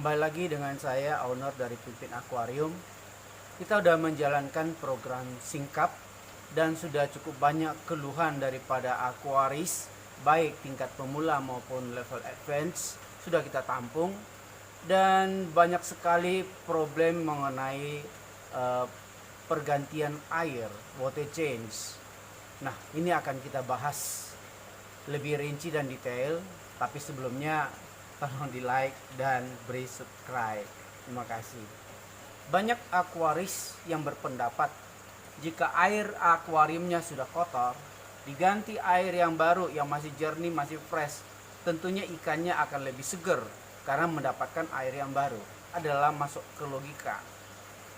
Kembali lagi dengan saya, owner dari Pimpin Aquarium. Kita sudah menjalankan program singkap dan sudah cukup banyak keluhan daripada aquaris, baik tingkat pemula maupun level advance, sudah kita tampung. Dan banyak sekali problem mengenai pergantian air, water change. Nah, ini akan kita bahas lebih rinci dan detail, tapi sebelumnya tolong di like dan beri subscribe. Terima kasih. Banyak akuaris yang berpendapat jika air akuariumnya sudah kotor, diganti air yang baru yang masih jernih, masih fresh, tentunya ikannya akan lebih segar karena mendapatkan air yang baru. Adalah masuk ke logika.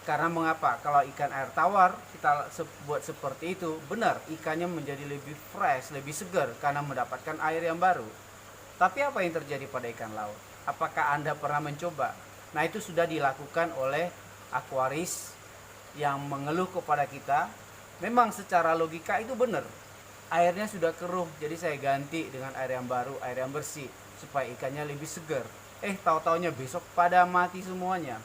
Karena mengapa? Kalau ikan air tawar kita buat seperti itu, benar ikannya menjadi lebih fresh, lebih segar karena mendapatkan air yang baru. Tapi apa yang terjadi pada ikan laut? Apakah Anda pernah mencoba? Nah, itu sudah dilakukan oleh akuaris yang mengeluh kepada kita. Memang secara logika itu benar. Airnya sudah keruh, jadi saya ganti dengan air yang baru, air yang bersih supaya ikannya lebih segar. Tahu-taunya besok pada mati semuanya.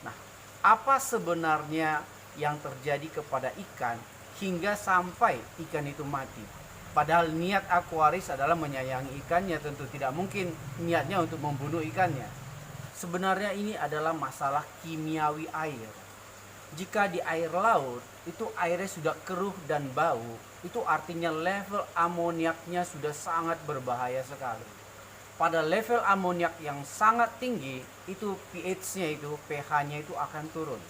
Nah, apa sebenarnya yang terjadi kepada ikan hingga sampai ikan itu mati? Padahal niat akuaris adalah menyayangi ikannya, tentu tidak mungkin niatnya untuk membunuh ikannya. Sebenarnya ini adalah masalah kimiawi air. Jika di air laut itu airnya sudah keruh dan bau, itu artinya level amoniaknya sudah sangat berbahaya sekali. Pada level amoniak yang sangat tinggi, itu pH-nya itu, pH-nya itu akan turun.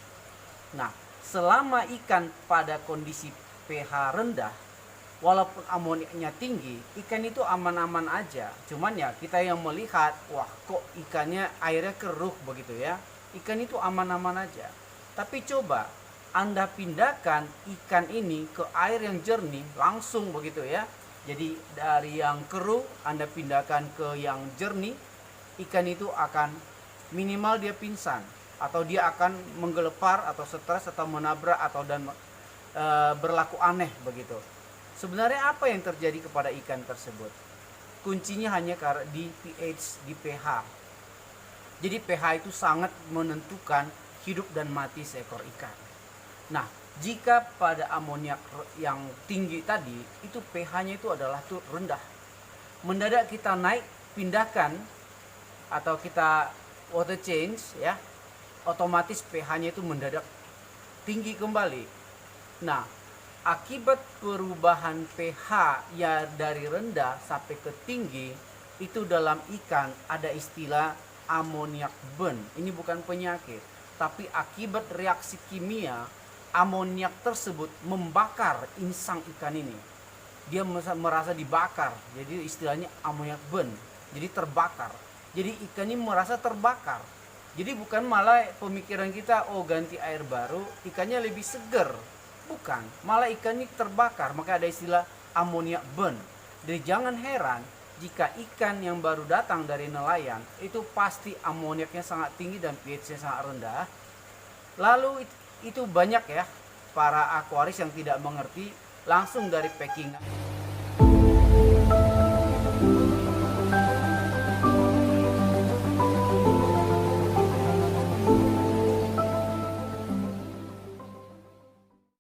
Nah, selama ikan pada kondisi pH rendah, walaupun amoniaknya tinggi, ikan itu aman-aman aja. Cuman ya kita yang melihat, wah kok ikannya airnya keruh begitu ya. Ikan itu aman-aman aja. Tapi coba Anda pindahkan ikan ini ke air yang jernih langsung begitu ya. Jadi dari yang keruh Anda pindahkan ke yang jernih, ikan itu akan minimal dia pingsan, atau dia akan menggelepar atau stres atau menabrak atau berlaku aneh begitu. Sebenarnya apa yang terjadi kepada ikan tersebut? Kuncinya hanya di pH, di pH. Jadi pH itu sangat menentukan hidup dan mati seekor ikan. Nah, jika pada amoniak yang tinggi tadi, itu pH-nya itu adalah rendah. Mendadak kita naik, pindahkan atau kita water change ya, otomatis pH-nya itu mendadak tinggi kembali. Nah, akibat perubahan pH ya dari rendah sampai ke tinggi, itu dalam ikan ada istilah amoniak burn. Ini bukan penyakit, tapi akibat reaksi kimia, amoniak tersebut membakar insang ikan ini. Dia merasa dibakar, jadi istilahnya amoniak burn. Jadi terbakar. Jadi ikan ini merasa terbakar. Jadi bukan malah pemikiran kita, oh ganti air baru, ikannya lebih segar. Bukan, malah ikan ini terbakar, maka ada istilah amoniak burn. Jadi jangan heran jika ikan yang baru datang dari nelayan itu pasti amoniaknya sangat tinggi dan pH-nya sangat rendah. Lalu itu banyak ya para akuaris yang tidak mengerti, langsung dari packing